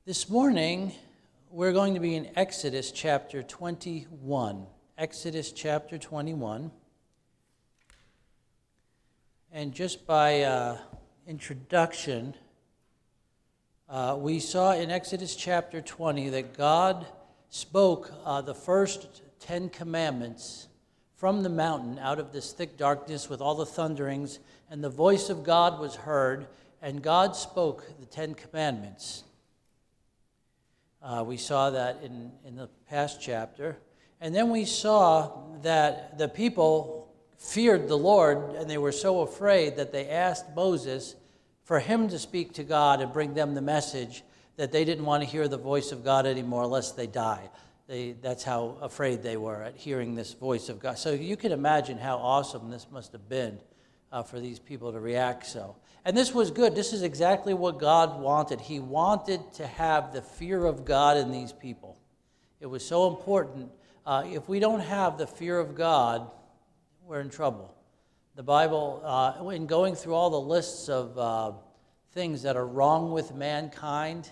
This morning, we're going to be in Exodus chapter 21. Exodus chapter 21. And just by introduction, we saw in Exodus chapter 20 that God spoke the first 10 commandments from the mountain out of this thick darkness with all the thunderings, and the voice of God was heard, and God spoke the 10 commandments. We saw that in the past chapter. And then we saw that the people feared the Lord, and they were so afraid that they asked Moses for him to speak to God and bring them the message, that they didn't want to hear the voice of God anymore lest they die. That's how afraid they were at hearing this voice of God. So you can imagine how awesome this must have been for these people to react so. And this was good. This is exactly what God wanted. He wanted to have the fear of God in these people. It was so important. If we don't have the fear of God, we're in trouble. The Bible, in going through all the lists of things that are wrong with mankind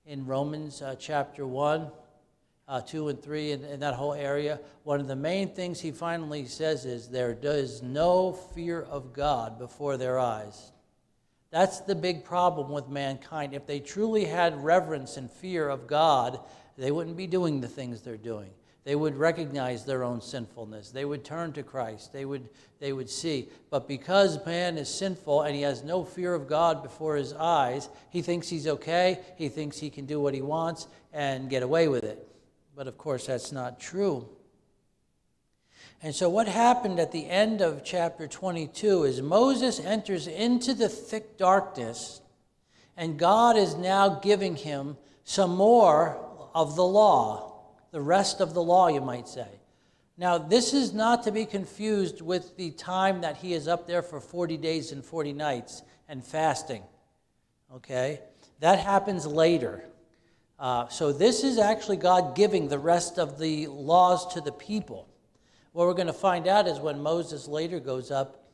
in Romans chapter 1, 2 and 3, in that whole area, one of the main things he finally says is there is no fear of God before their eyes. That's the big problem with mankind. If they truly had reverence and fear of God, they wouldn't be doing the things they're doing. They would recognize their own sinfulness. They would turn to Christ. They would see. But because man is sinful and he has no fear of God before his eyes, he thinks he's okay. He thinks he can do what he wants and get away with it. But of course, that's not true. And so what happened at the end of chapter 22 is Moses enters into the thick darkness, and God is now giving him some more of the law, the rest of the law, you might say. Now, this is not to be confused with the time that he is up there for 40 days and 40 nights and fasting. Okay? That happens later. So this is actually God giving the rest of the laws to the people. What we're going to find out is when Moses later goes up,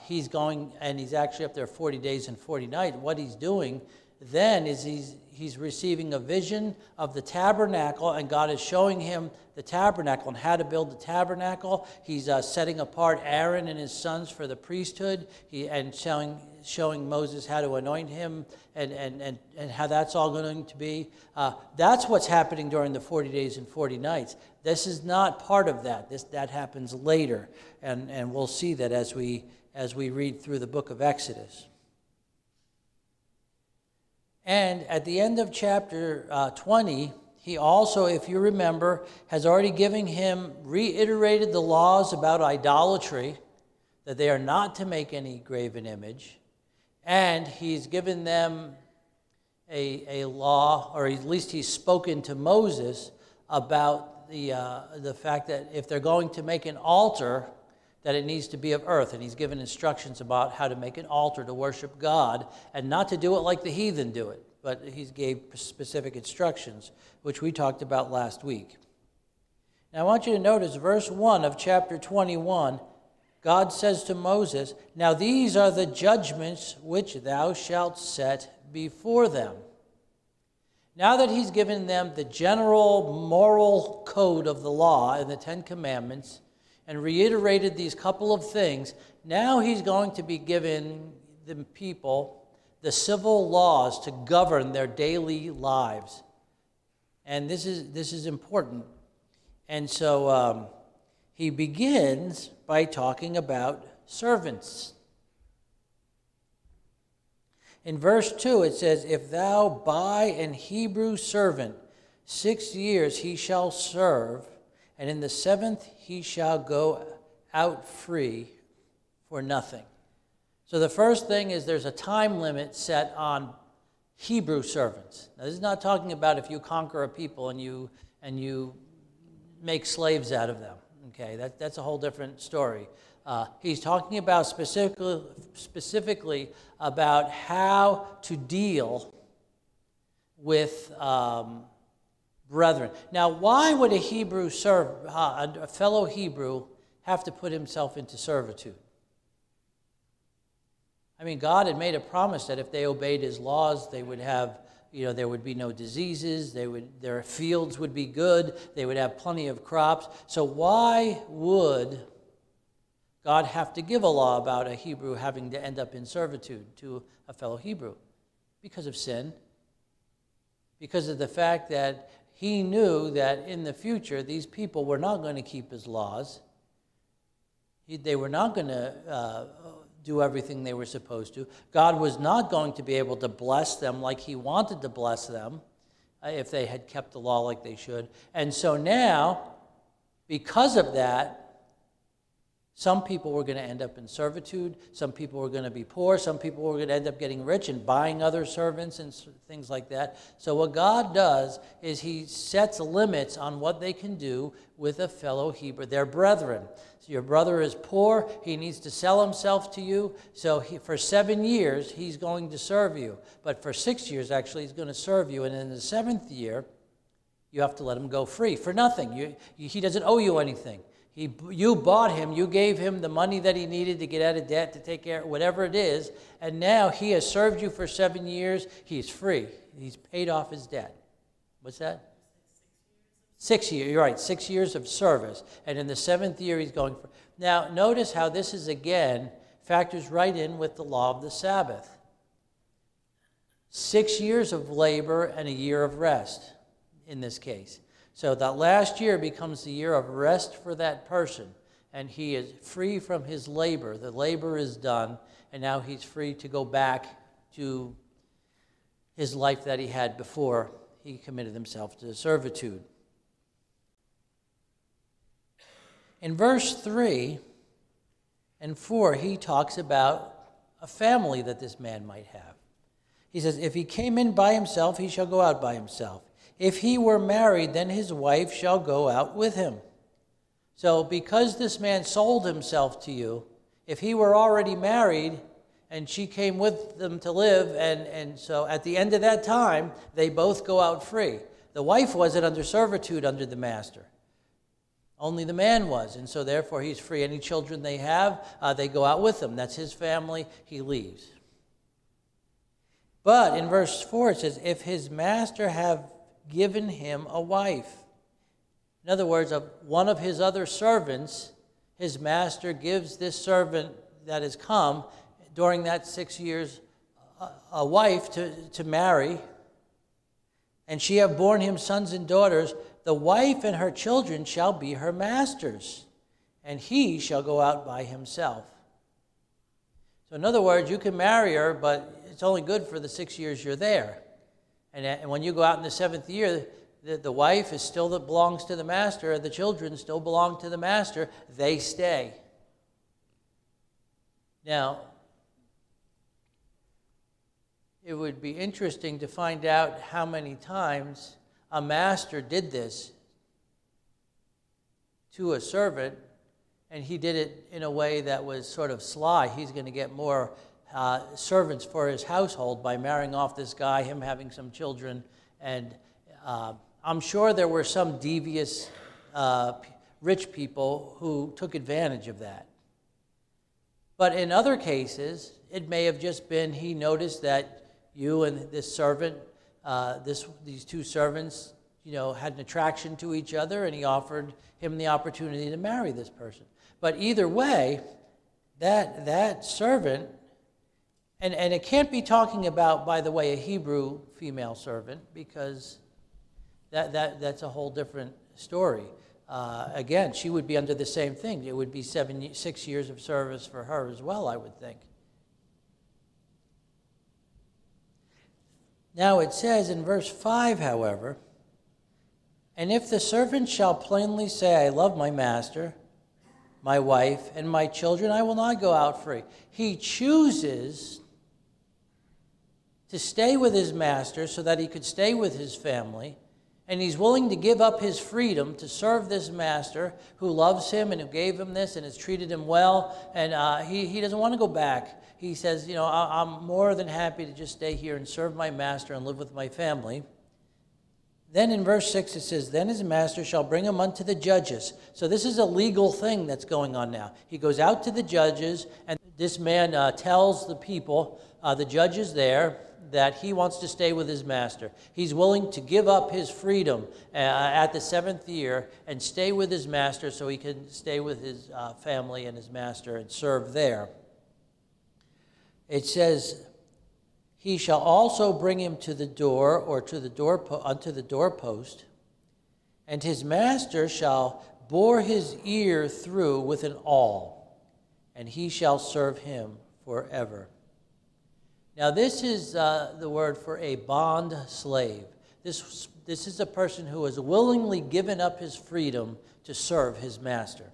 he's going, and he's actually up there 40 days and 40 nights. What he's doing then is he's receiving a vision of the tabernacle, and God is showing him the tabernacle and how to build the tabernacle. He's setting apart Aaron and his sons for the priesthood, and showing Moses how to anoint him and how that's all going to be. That's what's happening during the 40 days and 40 nights. This is not part of that. That happens later, and we'll see that as we read through the book of Exodus. And at the end of chapter 20, he also, if you remember, has already reiterated the laws about idolatry, that they are not to make any graven image. And he's given them a law, or at least he's spoken to Moses about the fact that if they're going to make an altar, that it needs to be of earth. And he's given instructions about how to make an altar to worship God, and not to do it like the heathen do it. But he gave specific instructions, which we talked about last week. Now I want you to notice verse 1 of chapter 21. God says to Moses, "Now these are the judgments which thou shalt set before them." Now that he's given them the general moral code of the law and the 10 commandments, and reiterated these couple of things, now he's going to be giving the people the civil laws to govern their daily lives. And this is important. And so he begins by talking about servants. In verse 2 it says, "If thou buy an Hebrew servant, 6 years he shall serve, and in the 7th he shall go out free for nothing." So the first thing is there's a time limit set on Hebrew servants. Now this is not talking about if you conquer a people and you make slaves out of them. Okay, that's a whole different story. He's talking about specifically about how to deal with brethren. Now, why would a fellow Hebrew have to put himself into servitude? I mean, God had made a promise that if they obeyed his laws, they would have there would be no diseases, their fields would be good, they would have plenty of crops. So why would God have to give a law about a Hebrew having to end up in servitude to a fellow Hebrew? Because of sin. Because of the fact that he knew that in the future these people were not going to keep his laws. They were not going to do everything they were supposed to. God was not going to be able to bless them like he wanted to bless them if they had kept the law like they should. And so now, because of that, some people were going to end up in servitude. Some people were going to be poor. Some people were going to end up getting rich and buying other servants and things like that. So what God does is he sets limits on what they can do with a fellow Hebrew, their brethren. So your brother is poor. He needs to sell himself to you. So for 7 years, he's going to serve you. But for 6 years, actually, he's going to serve you. And in the 7th year, you have to let him go free for nothing. He doesn't owe you anything. You bought him, you gave him the money that he needed to get out of debt, to take care of whatever it is, and now he has served you for 7 years. He's free. He's paid off his debt. What's that? 6 years. You're right, 6 years of service. And in the 7th year, he's going for. Now, notice how this is, again, factors right in with the law of the Sabbath. 6 years of labor and a year of rest in this case. So that last year becomes the year of rest for that person, and he is free from his labor. The labor is done, and now he's free to go back to his life that he had before he committed himself to servitude. In verse 3 and 4, he talks about a family that this man might have. He says, if he came in by himself, he shall go out by himself. If he were married, then his wife shall go out with him. So because this man sold himself to you, if he were already married and she came with them to live, and so at the end of that time, they both go out free. The wife wasn't under servitude under the master. Only the man was, and so therefore he's free. Any children they have, they go out with them. That's his family. He leaves. But in verse 4 it says, if his master have given him a wife. In other words, one of his other servants, his master gives this servant that has come during that 6 years a wife to marry, and she have borne him sons and daughters. The wife and her children shall be her master's, and he shall go out by himself. So in other words, you can marry her, but it's only good for the 6 years you're there. And when you go out in the 7th year, the wife is still that belongs to the master, and the children still belong to the master. They stay. Now, it would be interesting to find out how many times a master did this to a servant, and he did it in a way that was sort of sly. He's going to get more servants for his household by marrying off this guy, him having some children, and I'm sure there were some devious rich people who took advantage of that. But in other cases, it may have just been he noticed that you and this servant, these two servants, had an attraction to each other, and he offered him the opportunity to marry this person. But either way, that servant. And it can't be talking about, by the way, a Hebrew female servant, because that's a whole different story. Again, she would be under the same thing. It would be 6 years of service for her as well, I would think. Now it says in verse 5, however, and if the servant shall plainly say, I love my master, my wife, and my children, I will not go out free. He chooses to stay with his master so that he could stay with his family, and he's willing to give up his freedom to serve this master who loves him and who gave him this and has treated him well, and he doesn't want to go back. He says, I'm more than happy to just stay here and serve my master and live with my family. Then in verse 6 it says, then his master shall bring him unto the judges. So this is a legal thing that's going on now. He goes out to the judges, and this man tells the people, the judges there, that he wants to stay with his master. He's willing to give up his freedom at the 7th year and stay with his master so he can stay with his family and his master and serve there. It says, he shall also bring him to the door, or to the unto the doorpost, and his master shall bore his ear through with an awl, and he shall serve him forever. Now, this is the word for a bond slave. This is a person who has willingly given up his freedom to serve his master.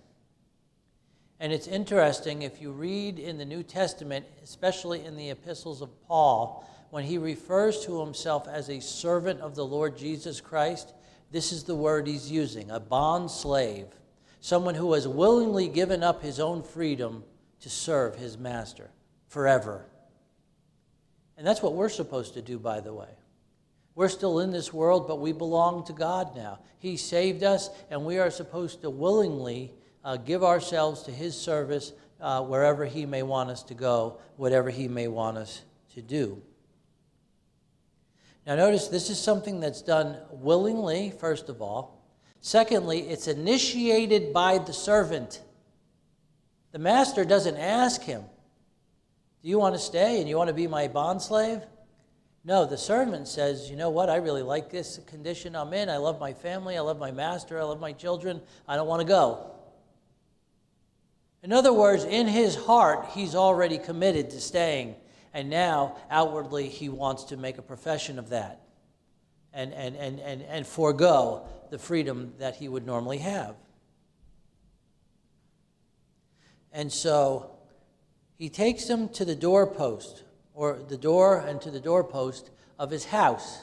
And it's interesting, if you read in the New Testament, especially in the epistles of Paul, when he refers to himself as a servant of the Lord Jesus Christ, this is the word he's using, a bond slave, someone who has willingly given up his own freedom to serve his master forever. And that's what we're supposed to do, by the way. We're still in this world, but we belong to God now. He saved us, and we are supposed to willingly give ourselves to his service wherever he may want us to go, whatever he may want us to do. Now notice, this is something that's done willingly, first of all. Secondly, it's initiated by the servant. The master doesn't ask him, do you want to stay and you want to be my bond slave? No, the servant says, you know what, I really like this condition I'm in. I love my family, I love my master, I love my children. I don't want to go. In other words, in his heart, he's already committed to staying. And now, outwardly, he wants to make a profession of that and forego the freedom that he would normally have. And so he takes him to the doorpost, or the door and to the doorpost of his house.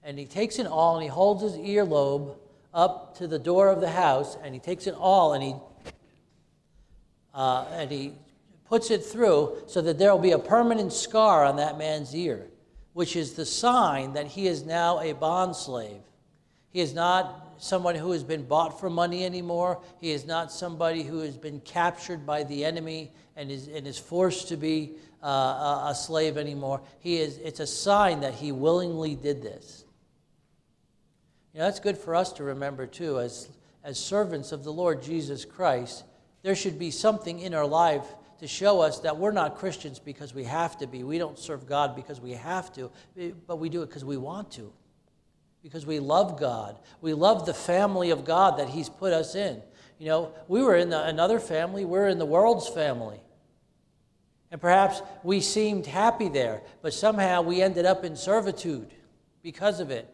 And he takes an awl and he holds his earlobe up to the door of the house, and he takes an awl and he puts it through so that there will be a permanent scar on that man's ear, which is the sign that he is now a bond slave. He is not someone who has been bought for money anymore. He is not somebody who has been captured by the enemy and is forced to be a slave anymore. It's a sign that he willingly did this. You know, that's good for us to remember too. As servants of the Lord Jesus Christ, there should be something in our life to show us that we're not Christians because we have to be. We don't serve God because we have to, but we do it because we want to. Because we love God. We love the family of God that he's put us in. You know, we were in another family. We're in the world's family. And perhaps we seemed happy there, but somehow we ended up in servitude because of it.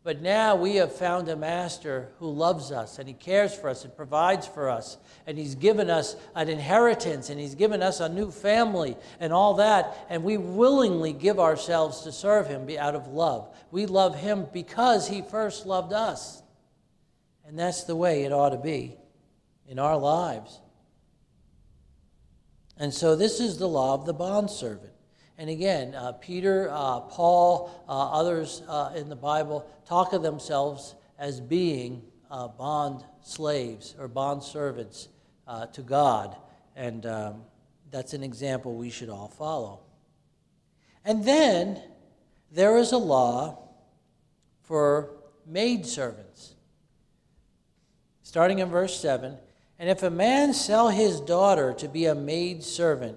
But now we have found a master who loves us, and he cares for us and provides for us, and he's given us an inheritance, and he's given us a new family and all that, and we willingly give ourselves to serve him out of love. We love him because he first loved us, and that's the way it ought to be in our lives. And so this is the law of the bondservant. And again, Peter, Paul, others in the Bible talk of themselves as being bond slaves or bond servants to God. And that's an example we should all follow. And then there is a law for maidservants. Starting in verse 7, and if a man sell his daughter to be a maidservant,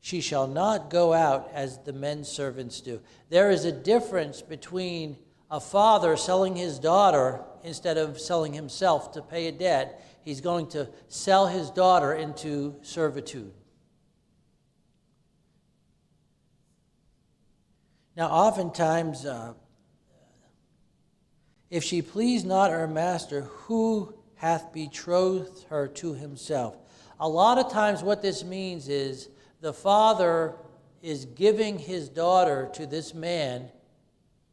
she shall not go out as the men servants do. There is a difference between a father selling his daughter instead of selling himself to pay a debt. He's going to sell his daughter into servitude. Now, oftentimes, if she please not her master, who hath betrothed her to himself? A lot of times what this means is the father is giving his daughter to this man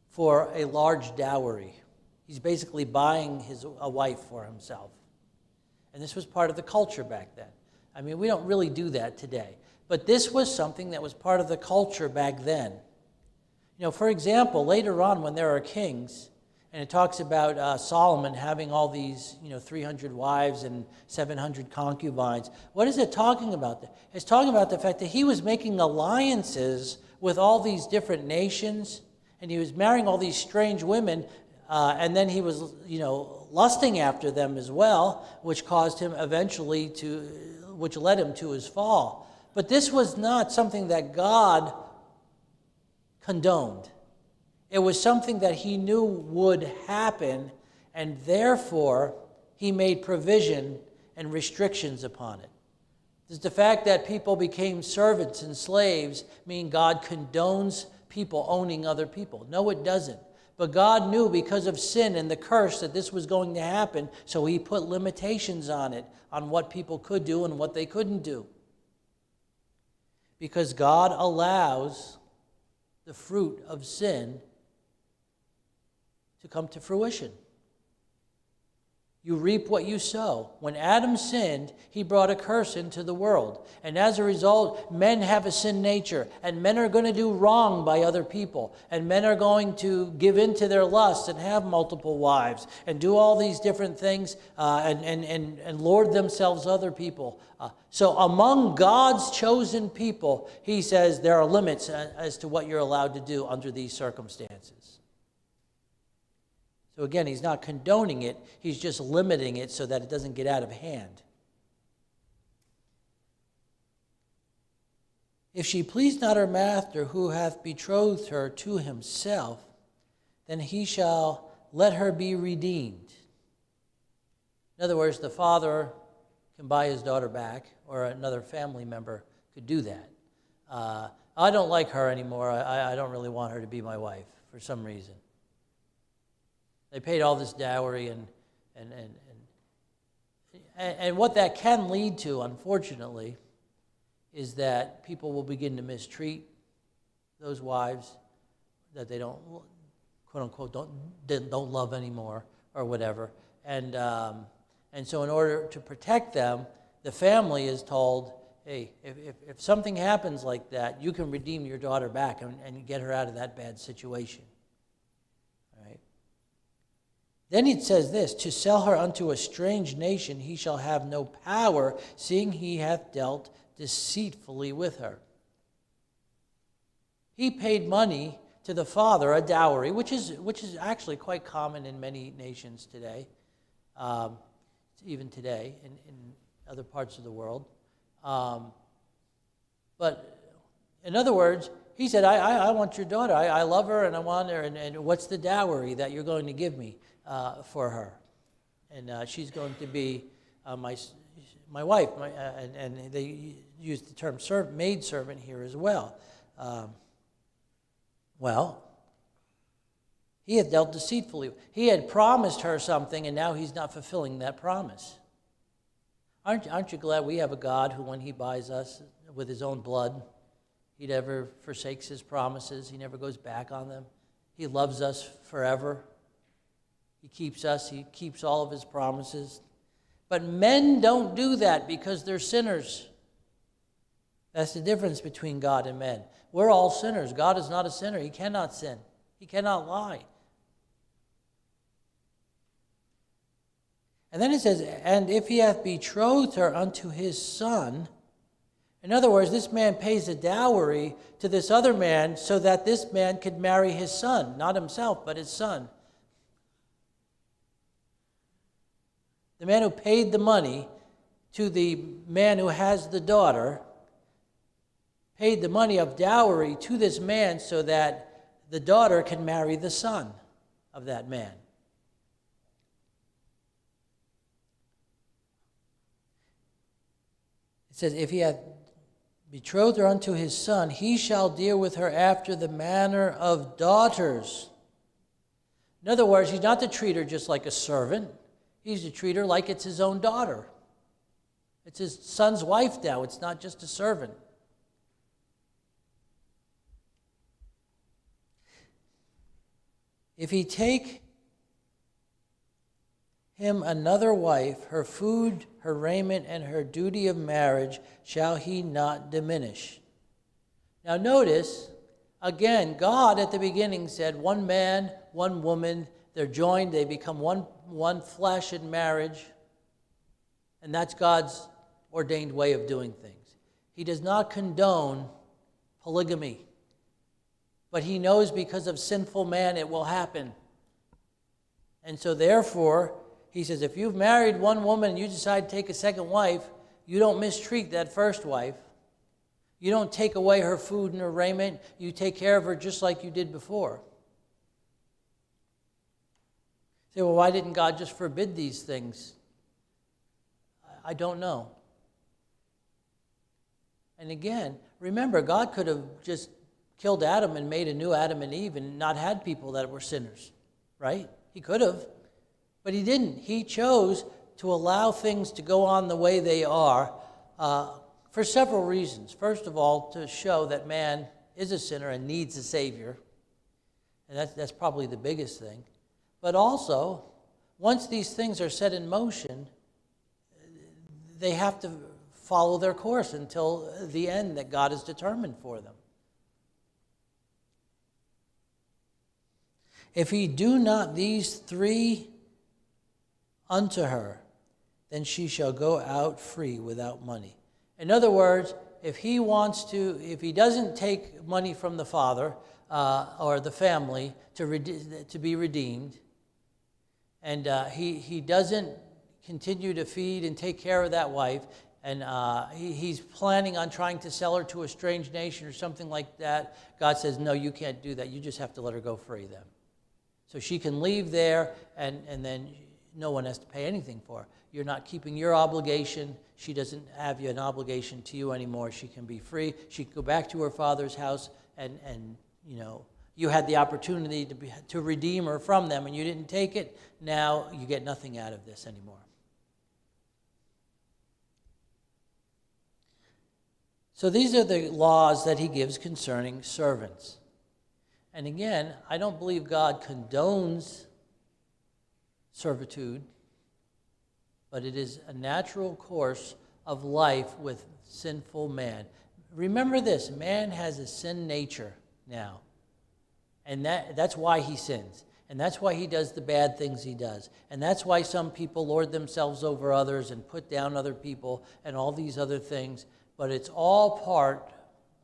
for a large dowry. He's basically buying a wife for himself. And this was part of the culture back then. I mean, we don't really do that today. But this was something that was part of the culture back then. You know, for example, later on when there are kings, And it talks about Solomon having all these, 300 wives and 700 concubines. What is it talking about? It's talking about the fact that he was making alliances with all these different nations, and he was marrying all these strange women, and then he was, lusting after them as well, which caused him eventually which led him to his fall. But this was not something that God condoned. It was something that he knew would happen, and therefore he made provision and restrictions upon it. Does the fact that people became servants and slaves mean God condones people owning other people? No, it doesn't. But God knew because of sin and the curse that this was going to happen, so he put limitations on it, on what people could do and what they couldn't do. Because God allows the fruit of sin to come to fruition. You reap what you sow. When Adam sinned, he brought a curse into the world. And as a result, men have a sin nature. And men are going to do wrong by other people. And men are going to give in to their lusts and have multiple wives. And do all these different things and lord themselves other people. So among God's chosen people, he says there are limits as to what you're allowed to do under these circumstances. So again, he's not condoning it, he's just limiting it so that it doesn't get out of hand. If she please not her master who hath betrothed her to himself, then he shall let her be redeemed. In other words, the father can buy his daughter back, or another family member could do that. I don't like her anymore. I don't really want her to be my wife for some reason. They paid all this dowry, and what that can lead to, unfortunately, is that people will begin to mistreat those wives that they don't, quote unquote, don't love anymore or whatever. And so, in order to protect them, the family is told, hey, if something happens like that, you can redeem your daughter back and get her out of that bad situation. Then it says this, to sell her unto a strange nation he shall have no power, seeing he hath dealt deceitfully with her. He paid money to the father, a dowry, which is actually quite common in many nations today, even today in other parts of the world. But in other words, he said, I want your daughter. I love her and I want her. And what's the dowry that you're going to give me for her? And she's going to be my wife. And they use the term maidservant here as well. Well, he had dealt deceitfully. He had promised her something, and now he's not fulfilling that promise. Aren't you glad we have a God who, when he buys us with his own blood, he never forsakes his promises. He never goes back on them. He loves us forever. He keeps us. He keeps all of his promises. But men don't do that because they're sinners. That's the difference between God and men. We're all sinners. God is not a sinner. He cannot sin. He cannot lie. And then it says, and if he hath betrothed her unto his son. In other words, this man pays a dowry to this other man so that this man could marry his son, not himself, but his son. The man who paid the money to the man who has the daughter paid the money of dowry to this man so that the daughter can marry the son of that man. It says, if he hath betrothed her unto his son, he shall deal with her after the manner of daughters. In other words, he's not to treat her just like a servant. He's to treat her like it's his own daughter. It's his son's wife now. It's not just a servant. If he take him another wife, her food, her raiment, and her duty of marriage shall he not diminish. Now notice, again, God at the beginning said one man, one woman, They're joined, they become one flesh in marriage, and that's God's ordained way of doing things. He does not condone polygamy, but he knows because of sinful man it will happen. And so therefore, he says, if you've married one woman and you decide to take a second wife, you don't mistreat that first wife. You don't take away her food and her raiment. You take care of her just like you did before. You say, well, why didn't God just forbid these things? I don't know. And again, remember, God could have just killed Adam and made a new Adam and Eve and not had people that were sinners, right? He could have, but he didn't. He chose to allow things to go on the way they are for several reasons. First of all, to show that man is a sinner and needs a Savior, and that's probably the biggest thing. But also, once these things are set in motion, they have to follow their course until the end that God has determined for them. If he do not these three unto her, then she shall go out free without money. In other words, if he doesn't take money from the father or the family to be redeemed, and he doesn't continue to feed and take care of that wife, and he's planning on trying to sell her to a strange nation or something like that, God says, no, you can't do that. You just have to let her go free then. So she can leave there, and then no one has to pay anything for her. You're not keeping your obligation. She doesn't have an obligation to you anymore. She can be free. She can go back to her father's house, and you had the opportunity to redeem her from them, and you didn't take it. Now you get nothing out of this anymore. So these are the laws that he gives concerning servants. And again, I don't believe God condones servitude, but it is a natural course of life with sinful man. Remember this, man has a sin nature now. And that's why he sins. And that's why he does the bad things he does. And that's why some people lord themselves over others and put down other people and all these other things. But it's all part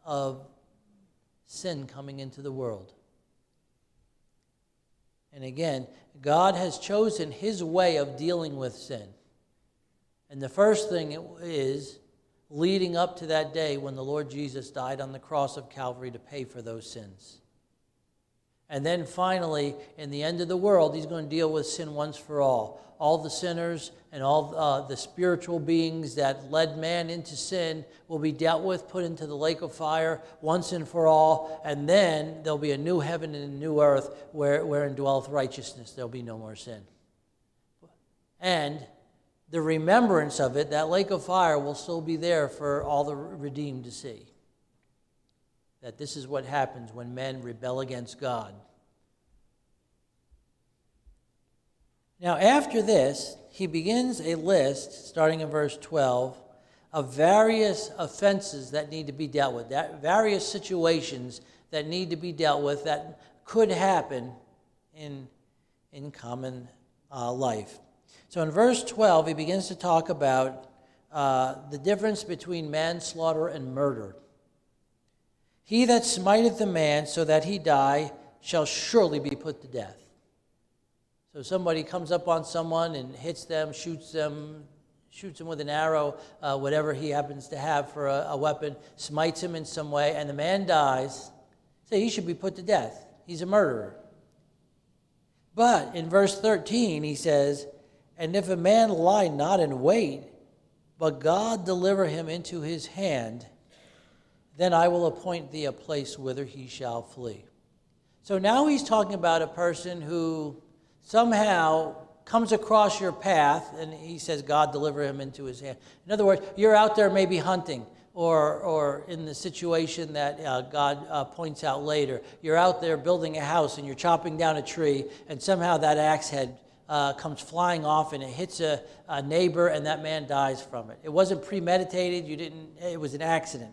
of sin coming into the world. And again, God has chosen his way of dealing with sin. And the first thing is leading up to that day when the Lord Jesus died on the cross of Calvary to pay for those sins. And then finally, in the end of the world, he's going to deal with sin once for all. All the sinners and all the spiritual beings that led man into sin will be dealt with, put into the lake of fire once and for all. And then there'll be a new heaven and a new earth wherein dwelleth righteousness. There'll be no more sin. And the remembrance of it, that lake of fire, will still be there for all the redeemed to see. That this is what happens when men rebel against God. Now, after this, he begins a list, starting in verse 12, of various offenses that need to be dealt with, various situations that need to be dealt with that could happen in common life. So in verse 12, he begins to talk about the difference between manslaughter and murder. He that smiteth a man so that he die shall surely be put to death. So somebody comes up on someone and hits them, shoots them with an arrow, whatever he happens to have for a weapon, smites him in some way, and the man dies. So he should be put to death. He's a murderer. But in verse 13 he says, and if a man lie not in wait, but God deliver him into his hand, then I will appoint thee a place whither he shall flee. So now he's talking about a person who somehow comes across your path, and he says God deliver him into his hand. In other words, you're out there maybe hunting, or in the situation that God points out later. You're out there building a house, and you're chopping down a tree, and somehow that axe head comes flying off, and it hits a neighbor, and that man dies from it. It wasn't premeditated. It was an accident.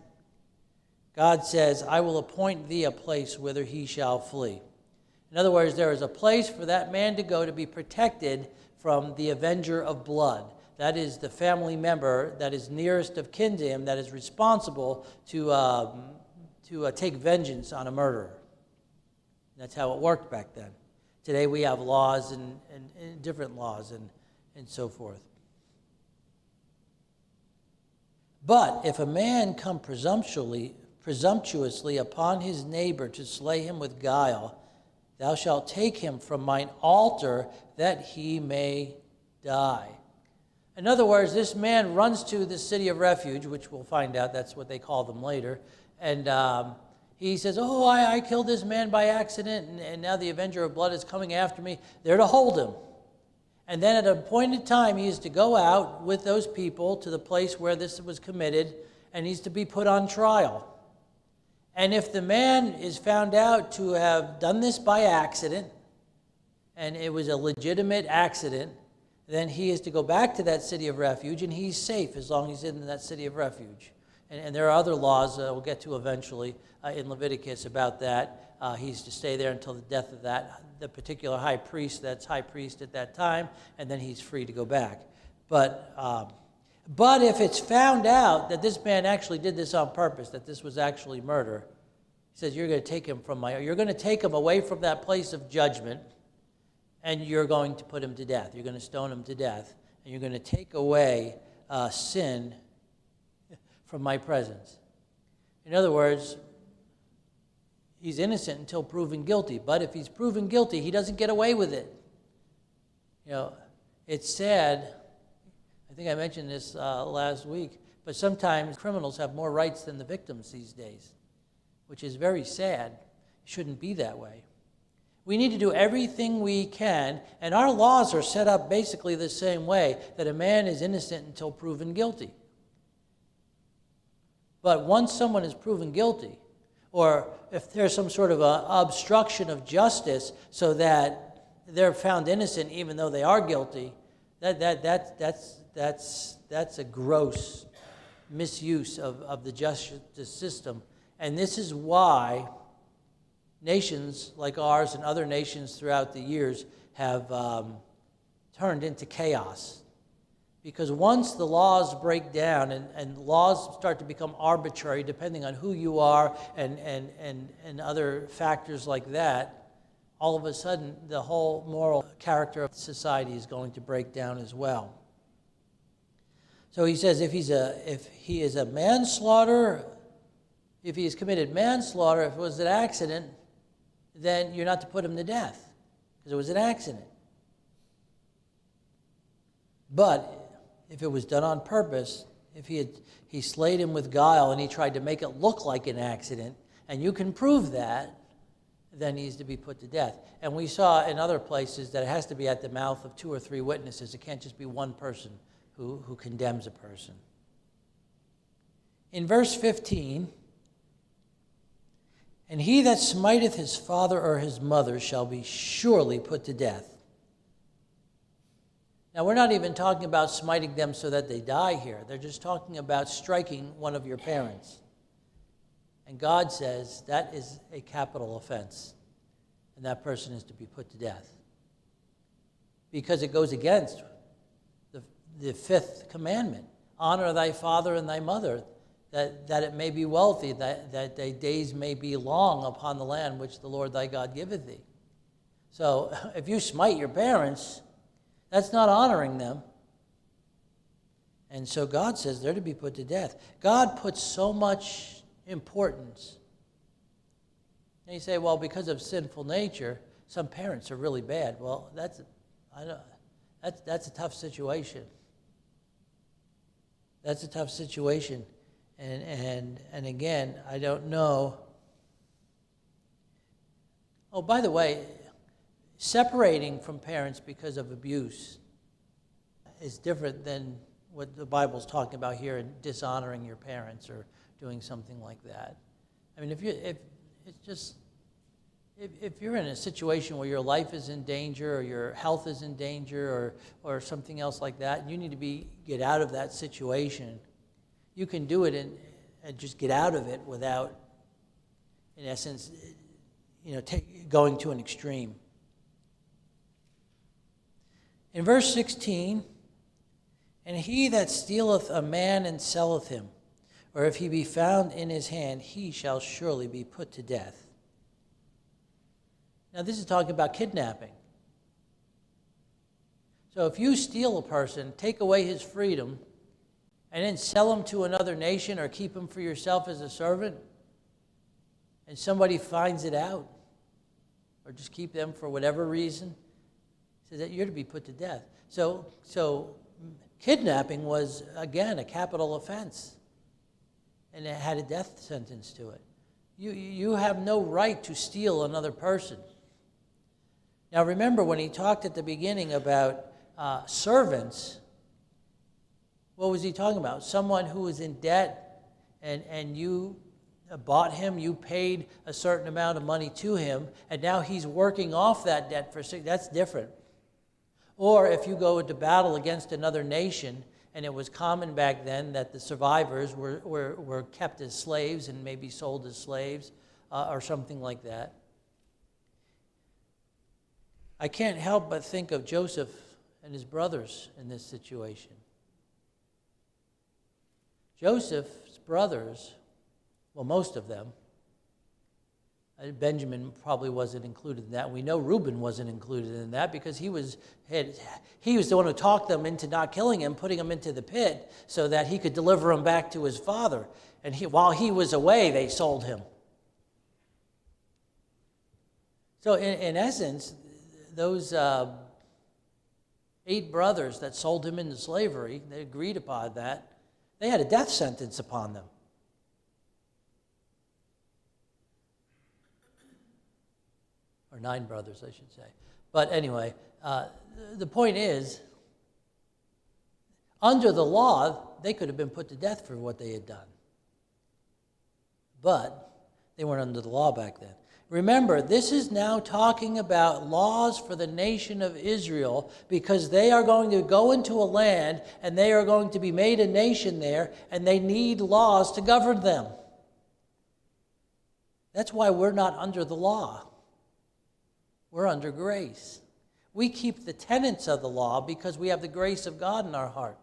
God says, I will appoint thee a place whither he shall flee. In other words, there is a place for that man to go to be protected from the avenger of blood. That is the family member that is nearest of kin to him that is responsible to take vengeance on a murderer. That's how it worked back then. Today we have laws and different laws and so forth. But if a man come presumptuously upon his neighbor to slay him with guile, thou shalt take him from mine altar that he may die. In other words, this man runs to the city of refuge, which we'll find out that's what they call them later, and he says, oh, I killed this man by accident, and now the avenger of blood is coming after me. They're to hold him. And then at an appointed time, he is to go out with those people to the place where this was committed, and he's to be put on trial. And if the man is found out to have done this by accident, and it was a legitimate accident, then he is to go back to that city of refuge, and he's safe as long as he's in that city of refuge. And there are other laws we'll get to eventually in Leviticus about that. He's to stay there until the death of the particular high priest that's high priest at that time, and then he's free to go back. But if it's found out that this man actually did this on purpose, that this was actually murder, he says you're going to take him you're going to take him away from that place of judgment, and you're going to put him to death. You're going to stone him to death, and you're going to take away sin from my presence. In other words, he's innocent until proven guilty. But if he's proven guilty, he doesn't get away with it. You know, it's sad. I think I mentioned this last week, but sometimes criminals have more rights than the victims these days, which is very sad. It shouldn't be that way. We need to do everything we can, and our laws are set up basically the same way, that a man is innocent until proven guilty. But once someone is proven guilty, or if there's some sort of a obstruction of justice so that they're found innocent even though they are guilty, that's a gross misuse of the justice system. And this is why nations like ours and other nations throughout the years have turned into chaos. Because once the laws break down and laws start to become arbitrary depending on who you are and other factors like that, all of a sudden the whole moral character of society is going to break down as well. So he says if he is a manslaughter, if he has committed manslaughter, if it was an accident, then you're not to put him to death because it was an accident. But if it was done on purpose, if he slayed him with guile and he tried to make it look like an accident, and you can prove that, then he's to be put to death. And we saw in other places that it has to be at the mouth of 2 or 3 witnesses. It can't just be one person who condemns a person. In verse 15, and he that smiteth his father or his mother shall be surely put to death. Now, we're not even talking about smiting them so that they die here. They're just talking about striking one of your parents. And God says that is a capital offense, and that person is to be put to death. Because it goes against the 5th commandment. Honor thy father and thy mother, that it may be wealthy, that thy days may be long upon the land which the Lord thy God giveth thee. So if you smite your parents, that's not honoring them. And so God says they're to be put to death. God puts so much importance. And you say, well, because of sinful nature, some parents are really bad. Well, that's a tough situation. That's a tough situation. And again, I don't know. Oh, by the way, separating from parents because of abuse is different than what the Bible's talking about here in dishonoring your parents or doing something like that. I mean, if you're in a situation where your life is in danger or your health is in danger or something else like that, and you need to get out of that situation, you can do it and just get out of it without, in essence, going to an extreme. In verse 16, and he that stealeth a man and selleth him, or if he be found in his hand, he shall surely be put to death. Now this is talking about kidnapping. So if you steal a person, take away his freedom, and then sell him to another nation or keep him for yourself as a servant, and somebody finds it out, or just keep them for whatever reason, says that you're to be put to death. So kidnapping was, again, a capital offense, and it had a death sentence to it. You have no right to steal another person. Now remember, when he talked at the beginning about servants, what was he talking about? Someone who was in debt, and you bought him, you paid a certain amount of money to him, and now he's working off that debt for 6. That's different. Or if you go into battle against another nation, and it was common back then that the survivors were kept as slaves and maybe sold as slaves or something like that. I can't help but think of Joseph and his brothers in this situation. Joseph's brothers, well, most of them, Benjamin probably wasn't included in that. We know Reuben wasn't included in that because he was the one who talked them into not killing him, putting him into the pit so that he could deliver him back to his father. And while he was away, they sold him. So in essence, those 8 brothers that sold him into slavery, they agreed upon that. They had a death sentence upon them. Or 9 brothers, I should say. But anyway, the point is, under the law, they could have been put to death for what they had done. But they weren't under the law back then. Remember, this is now talking about laws for the nation of Israel, because they are going to go into a land and they are going to be made a nation there, and they need laws to govern them. That's why we're not under the law. We're under grace. We keep the tenets of the law because we have the grace of God in our heart.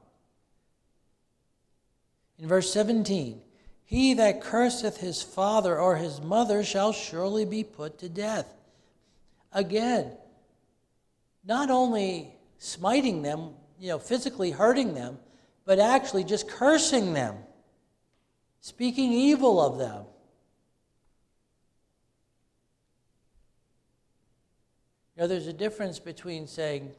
In verse 17, he that curseth his father or his mother shall surely be put to death. Again, not only smiting them, physically hurting them, but actually just cursing them, speaking evil of them. There's a difference between saying,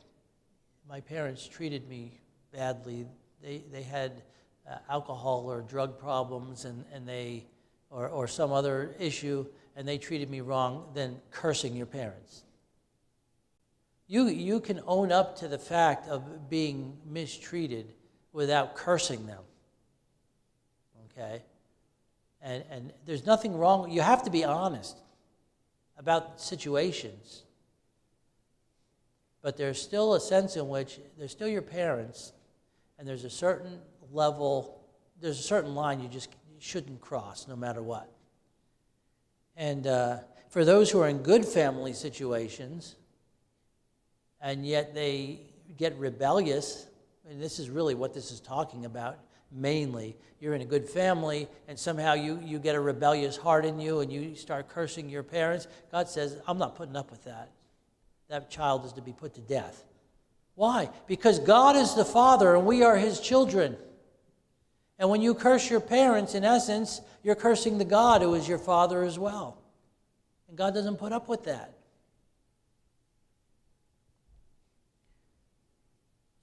my parents treated me badly. They had alcohol or drug problems, and they, or some other issue, and they treated me wrong, than cursing your parents. You can own up to the fact of being mistreated without cursing them. Okay? And there's nothing wrong. You have to be honest about situations. But there's still a sense in which they're still your parents, and there's a certain level, there's a certain line you shouldn't cross no matter what. And for those who are in good family situations, and yet they get rebellious, and this is really what this is talking about mainly. You're in a good family, and somehow you get a rebellious heart in you, and you start cursing your parents. God says, I'm not putting up with that. That child is to be put to death. Why? Because God is the Father and we are His children. And when you curse your parents, in essence, you're cursing the God who is your Father as well. And God doesn't put up with that.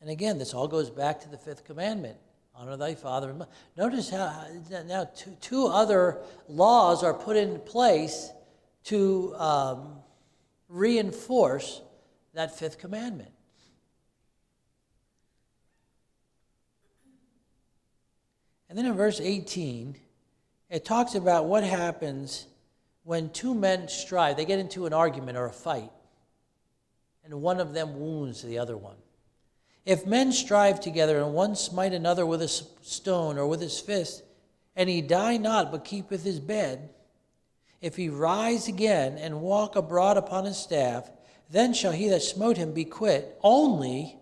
And again, this all goes back to the 5th commandment. Honor thy father and mother. Notice how now two other laws are put in place to reinforce that 5th commandment. And then in verse 18, it talks about what happens when 2 men strive. They get into an argument or a fight, and one of them wounds the other one. If men strive together, and one smite another with a stone or with his fist, and he die not, but keepeth his bed, If he rise again and walk abroad upon his staff, then shall he that smote him be quit. Only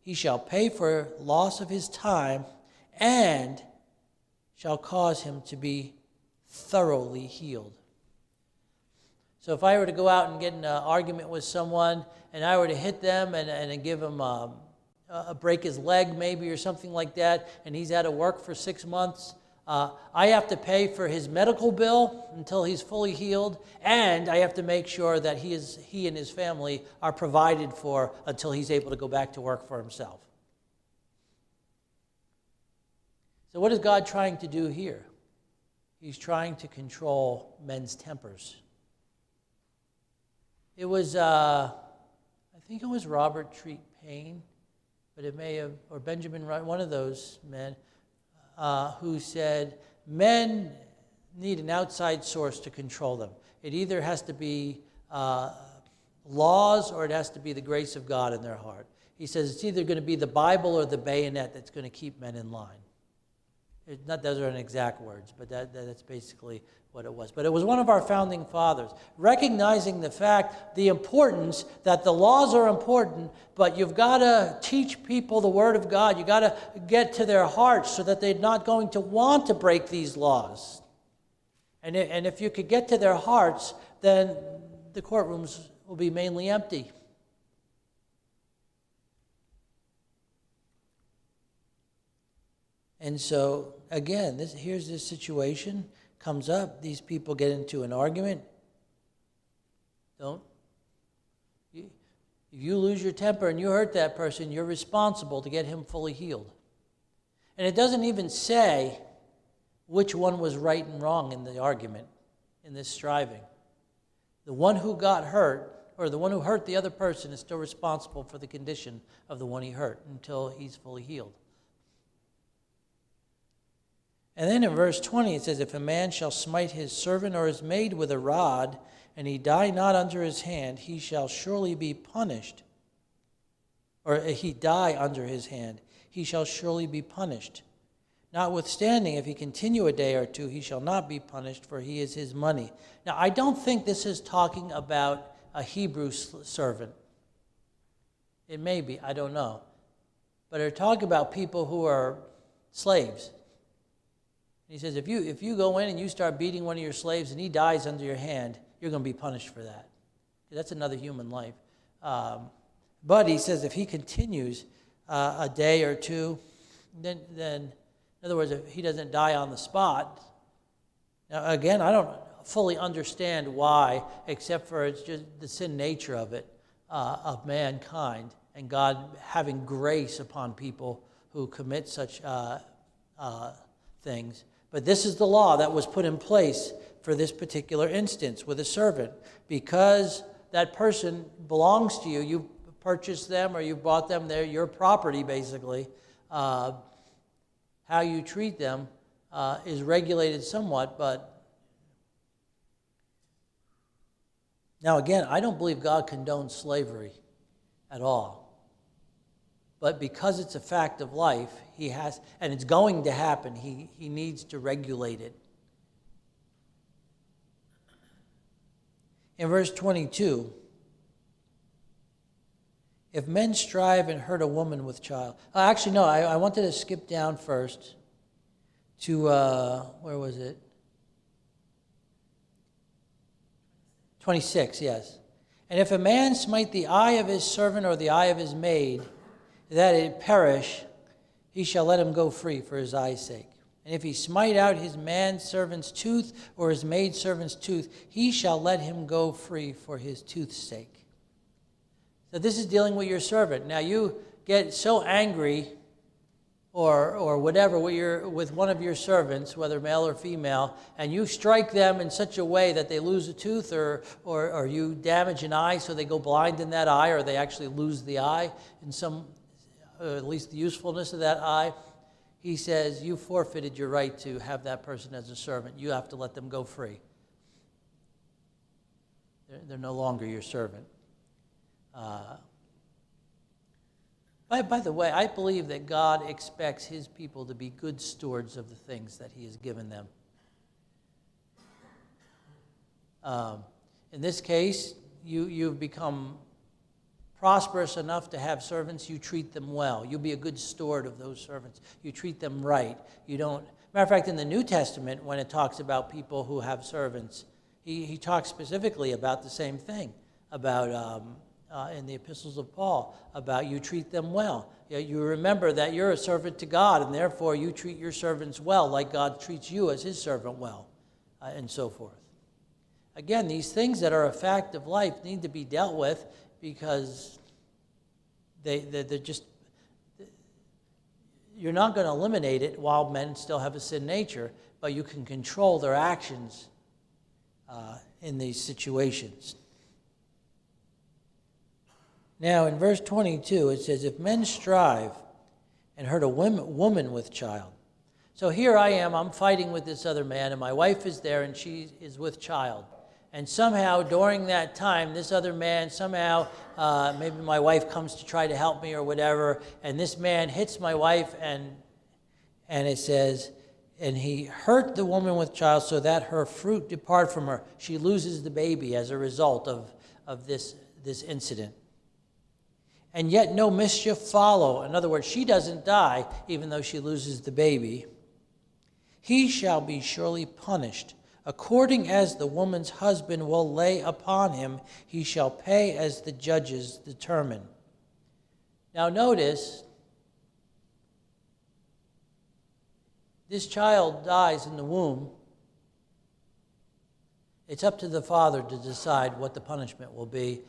he shall pay for loss of his time, and shall cause him to be thoroughly healed. So if I were to go out and get in an argument with someone, and I were to hit them and give him break his leg maybe or something like that, and he's out of work for 6 months, I have to pay for his medical bill until he's fully healed, and I have to make sure that he and his family are provided for until he's able to go back to work for himself. So what is God trying to do here? He's trying to control men's tempers. It was, I think it was Robert Treat Paine, but it may have, or Benjamin Wright, one of those men, who said, men need an outside source to control them. It either has to be laws or it has to be the grace of God in their heart. He says it's either going to be the Bible or the bayonet that's going to keep men in line. Those aren't exact words, but that's basically what it was. But it was one of our founding fathers, recognizing the importance that the laws are important, but you've got to teach people the Word of God. You've got to get to their hearts so that they're not going to want to break these laws. And if you could get to their hearts, then the courtrooms will be mainly empty. And so, again, here's this situation, comes up, these people get into an argument. If you lose your temper and you hurt that person, you're responsible to get him fully healed. And it doesn't even say which one was right and wrong in the argument, in this striving. The one who got hurt, or the one who hurt the other person, is still responsible for the condition of the one he hurt until he's fully healed. And then in verse 20 it says, if a man shall smite his servant or his maid with a rod, and he die not under his hand, he shall surely be punished. Or he die under his hand, he shall surely be punished. Notwithstanding, if he continue a day or two, he shall not be punished, for he is his money. Now, I don't think this is talking about a Hebrew servant. It may be, I don't know. But they're talking about people who are slaves. He says, if you go in and you start beating one of your slaves and he dies under your hand, you're going to be punished for that. That's another human life. But he says if he continues a day or two, then in other words, if he doesn't die on the spot. Now, again, I don't fully understand why, except for it's just the sin nature of it, of mankind, and God having grace upon people who commit such things. But this is the law that was put in place for this particular instance with a servant. Because that person belongs to you, you purchased them or you bought them, they're your property basically. How you treat them is regulated somewhat, but now again, I don't believe God condones slavery at all. But because it's a fact of life, he has, and it's going to happen, he needs to regulate it. In verse 22, if men strive and hurt a woman with child. Actually, no, I wanted to skip down first to, where was it? 26, yes. And if a man smite the eye of his servant or the eye of his maid, that it perish, he shall let him go free for his eye's sake. And if he smite out his manservant's tooth or his maidservant's tooth, he shall let him go free for his tooth's sake. So this is dealing with your servant. Now you get so angry or whatever with one of your servants, whether male or female, and you strike them in such a way that they lose a tooth or you damage an eye so they go blind in that eye, or they actually lose the eye in some, at least the usefulness of that eye, he says, you forfeited your right to have that person as a servant. You have to let them go free. They're no longer your servant. By the way, I believe that God expects his people to be good stewards of the things that he has given them. In this case, you've become prosperous enough to have servants. You treat them well. You'll be a good steward of those servants. You treat them right. You don't. Matter of fact, in the New Testament, when it talks about people who have servants, he talks specifically about the same thing, about in the epistles of Paul, about you treat them well. You remember that you're a servant to God, and therefore you treat your servants well, like God treats you as his servant well, and so forth. Again, these things that are a fact of life need to be dealt with, because they're just, you're not going to eliminate it while men still have a sin nature, but you can control their actions in these situations. Now, in verse 22, it says, if men strive and hurt a woman with child. So here I am, I'm fighting with this other man, and my wife is there, and she is with child. And somehow, during that time, this other man, maybe my wife comes to try to help me or whatever, and this man hits my wife, and it says, and he hurt the woman with child so that her fruit depart from her. She loses the baby as a result of this incident. And yet no mischief follow. In other words, she doesn't die even though she loses the baby. He shall be surely punished. According as the woman's husband will lay upon him, he shall pay as the judges determine. Now notice, this child dies in the womb. It's up to the father to decide what the punishment will be,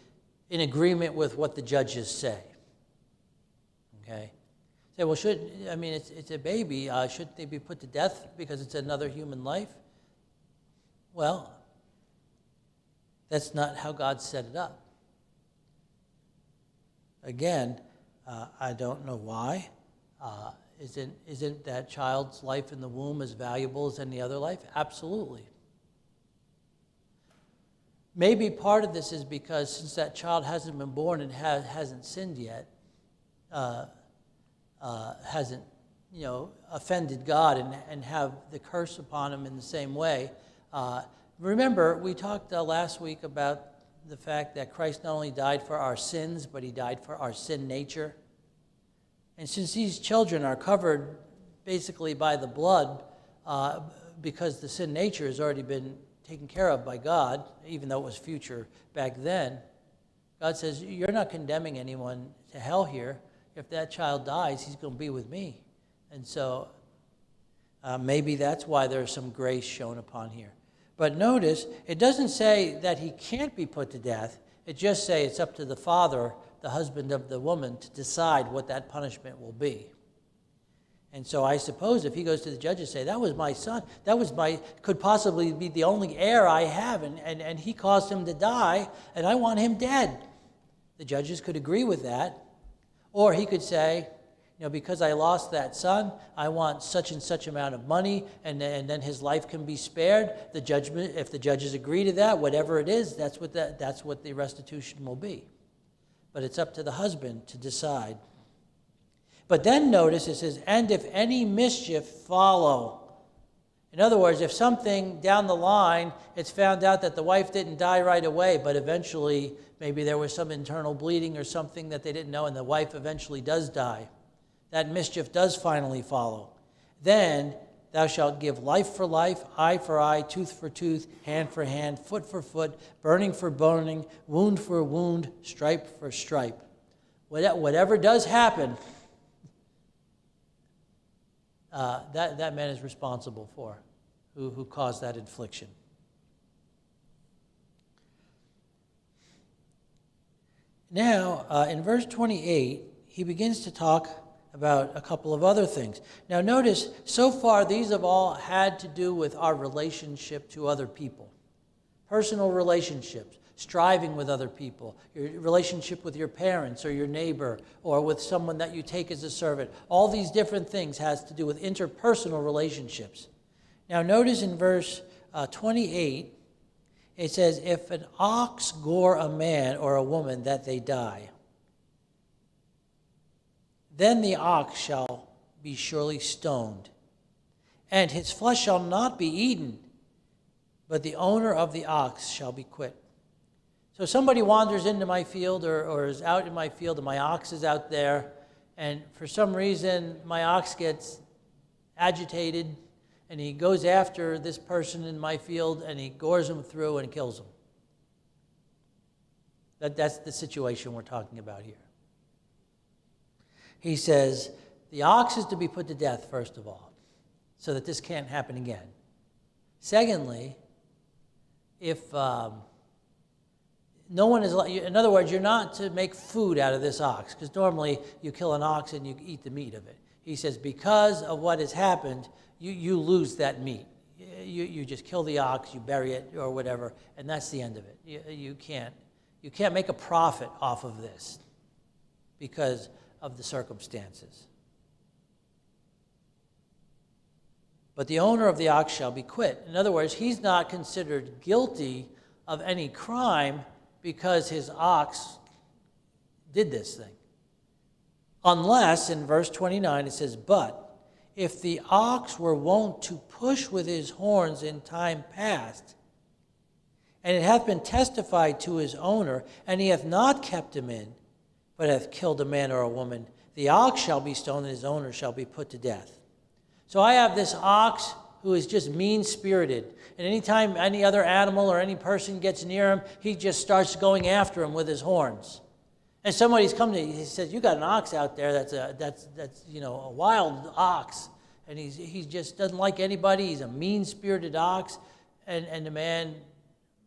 in agreement with what the judges say. Okay? Say, well, it's a baby. Shouldn't they be put to death because it's another human life? Well, that's not how God set it up. Again, I don't know why. Isn't that child's life in the womb as valuable as any other life? Absolutely. Maybe part of this is because since that child hasn't been born and hasn't sinned yet, hasn't offended God and have the curse upon him in the same way. Remember, we talked last week about the fact that Christ not only died for our sins, but he died for our sin nature. And since these children are covered basically by the blood, because the sin nature has already been taken care of by God, even though it was future back then, God says, you're not condemning anyone to hell here. If that child dies, he's going to be with me. And so maybe that's why there's some grace shown upon here. But notice, it doesn't say that he can't be put to death. It just says it's up to the father, the husband of the woman, to decide what that punishment will be. And so I suppose if he goes to the judge and say, that was my son, could possibly be the only heir I have, and he caused him to die, and I want him dead. The judges could agree with that. Or he could say, because I lost that son, I want such and such amount of money, and then his life can be spared. The judgment, if the judges agree to that, whatever it is, that's what the restitution will be. But it's up to the husband to decide. But then notice it says, and if any mischief follow. In other words, if something down the line, it's found out that the wife didn't die right away, but eventually maybe there was some internal bleeding or something that they didn't know, and the wife eventually does die. That mischief does finally follow. Then thou shalt give life for life, eye for eye, tooth for tooth, hand for hand, foot for foot, burning for burning, wound for wound, stripe for stripe. Whatever does happen, that man is responsible for, who caused that infliction. Now, in verse 28, he begins to talk about a couple of other things. Now notice, so far these have all had to do with our relationship to other people. Personal relationships, striving with other people, your relationship with your parents or your neighbor or with someone that you take as a servant. All these different things has to do with interpersonal relationships. Now notice in verse 28, it says, if an ox gore a man or a woman, that they die. Then the ox shall be surely stoned, and his flesh shall not be eaten, but the owner of the ox shall be quit. So somebody wanders into my field or is out in my field, and my ox is out there, and for some reason my ox gets agitated, and he goes after this person in my field, and he gores him through and kills him. That's the situation we're talking about here. He says, the ox is to be put to death, first of all, so that this can't happen again. Secondly, if no one is, in other words, you're not to make food out of this ox, because normally you kill an ox and you eat the meat of it. He says, because of what has happened, you lose that meat. You just kill the ox, you bury it or whatever, and that's the end of it. You can't make a profit off of this because of the circumstances. But the owner of the ox shall be quit. In other words, he's not considered guilty of any crime because his ox did this thing. Unless, in verse 29, it says, but if the ox were wont to push with his horns in time past, and it hath been testified to his owner, and he hath not kept him in, but hath killed a man or a woman, the ox shall be stoned, and his owner shall be put to death. So I have this ox who is just mean-spirited, and anytime any other animal or any person gets near him, he just starts going after him with his horns. And somebody's come to me, he says, you got an ox out there that's a wild ox, and he just doesn't like anybody. He's a mean-spirited ox, and the man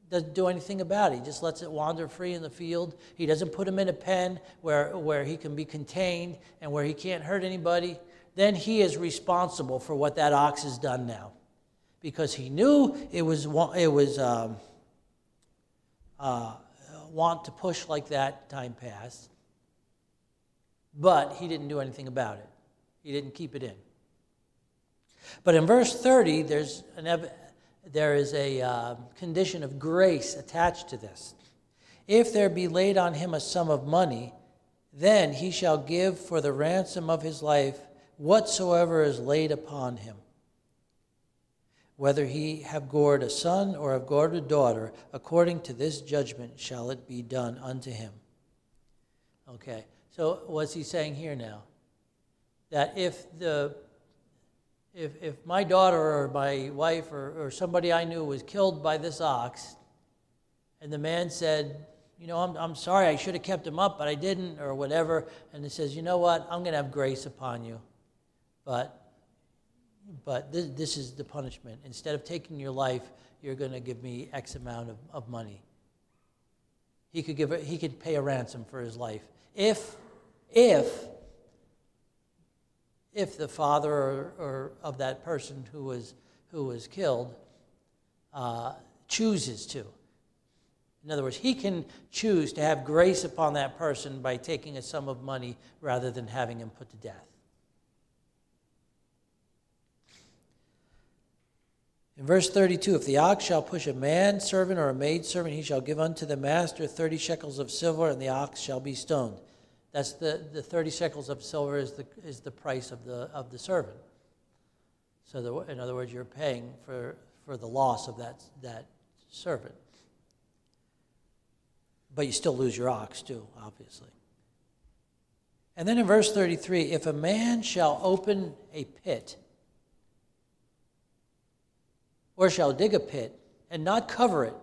doesn't do anything about it. He just lets it wander free in the field. He doesn't put him in a pen where he can be contained and where he can't hurt anybody. Then he is responsible for what that ox has done now, because he knew it was want to push like that time past, but he didn't do anything about it. He didn't keep it in. But in verse 30, there is a condition of grace attached to this. If there be laid on him a sum of money, then he shall give for the ransom of his life whatsoever is laid upon him. Whether he have gored a son or have gored a daughter, according to this judgment shall it be done unto him. Okay, so what's he saying here now? That if my daughter or my wife or somebody I knew was killed by this ox, and the man said, I'm sorry, I should have kept him up, but I didn't, or whatever, and it says, you know what, I'm going to have grace upon you, but this is the punishment. Instead of taking your life, you're going to give me X amount of money. He could pay a ransom for his life if the father or of that person who was killed chooses to. In other words, he can choose to have grace upon that person by taking a sum of money rather than having him put to death. In verse 32, if the ox shall push a manservant or a maidservant, he shall give unto the master 30 shekels of silver, and the ox shall be stoned. That's the 30 shekels of silver is the price of the servant. So in other words, you're paying for the loss of that servant. But you still lose your ox too, obviously. And then in verse 33, if a man shall open a pit, or shall dig a pit, and not cover it,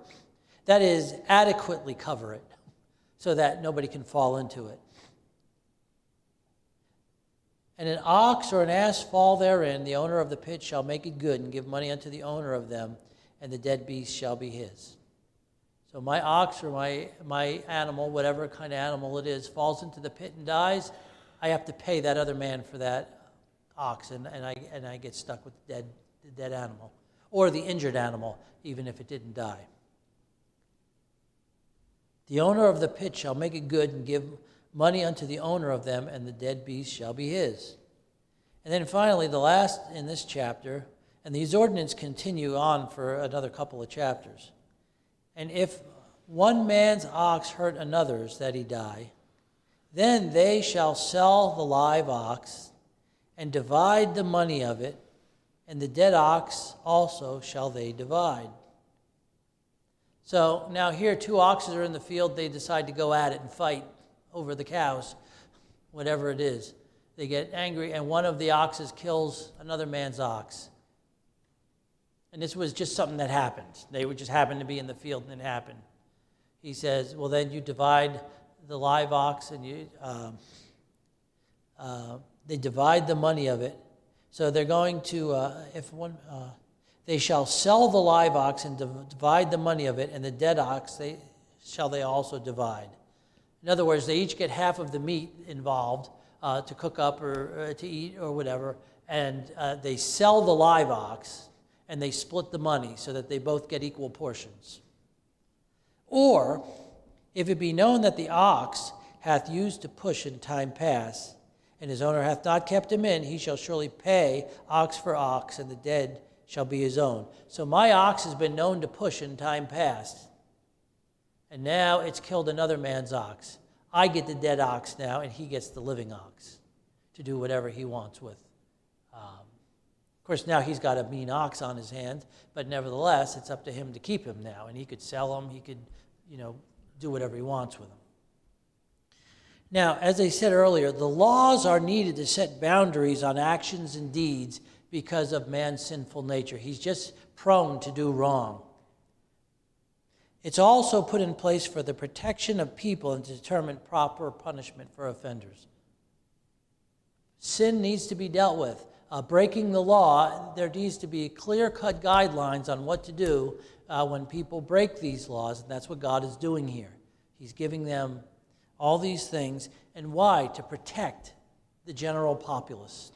that is, adequately cover it, so that nobody can fall into it, and an ox or an ass fall therein, the owner of the pit shall make it good, and give money unto the owner of them, and the dead beast shall be his. So my ox or my animal, whatever kind of animal it is, falls into the pit and dies, I have to pay that other man for that ox, and I get stuck with the dead animal, or the injured animal, even if it didn't die. The owner of the pit shall make it good and give money unto the owner of them, and the dead beast shall be his. And then finally, the last in this chapter, and these ordinances continue on for another couple of chapters. And if one man's ox hurt another's that he die, then they shall sell the live ox and divide the money of it, and the dead ox also shall they divide. So now here 2 oxen are in the field. They decide to go at it and fight over the cows, whatever it is. They get angry, and one of the oxes kills another man's ox. And this was just something that happened. They would just happen to be in the field, and it happened. He says, well, then you divide the live ox, and they divide the money of it. So they're going to, they shall sell the live ox and divide the money of it, and the dead ox they also divide. In other words, they each get half of the meat involved to cook up or to eat or whatever, and they sell the live ox, and they split the money so that they both get equal portions. Or, if it be known that the ox hath used to push in time past, and his owner hath not kept him in, he shall surely pay ox for ox, and the dead shall be his own. So my ox has been known to push in time past, and now it's killed another man's ox. I get the dead ox now, and he gets the living ox to do whatever he wants with. Of course, now he's got a mean ox on his hands, but nevertheless, it's up to him to keep him now, and he could sell him. He could, do whatever he wants with him. Now, as I said earlier, the laws are needed to set boundaries on actions and deeds because of man's sinful nature. He's just prone to do wrong. It's also put in place for the protection of people and to determine proper punishment for offenders. Sin needs to be dealt with. Breaking the law, there needs to be clear-cut guidelines on what to do when people break these laws, and that's what God is doing here. He's giving them all these things, and why? To protect the general populace.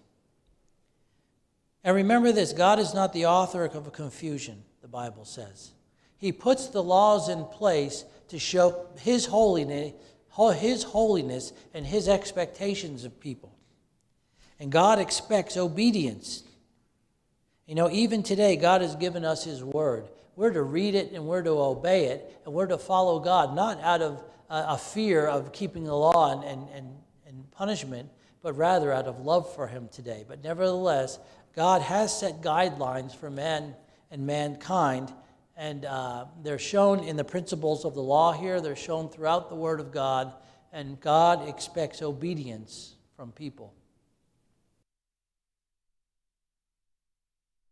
And remember this, God is not the author of confusion, the Bible says. He puts the laws in place to show His holiness and His expectations of people. And God expects obedience. Even today, God has given us His word. We're to read it and we're to obey it, and we're to follow God, not out of a fear of keeping the law and punishment, but rather out of love for Him today. But nevertheless, God has set guidelines for man and mankind, and they're shown in the principles of the law here. They're shown throughout the Word of God, and God expects obedience from people.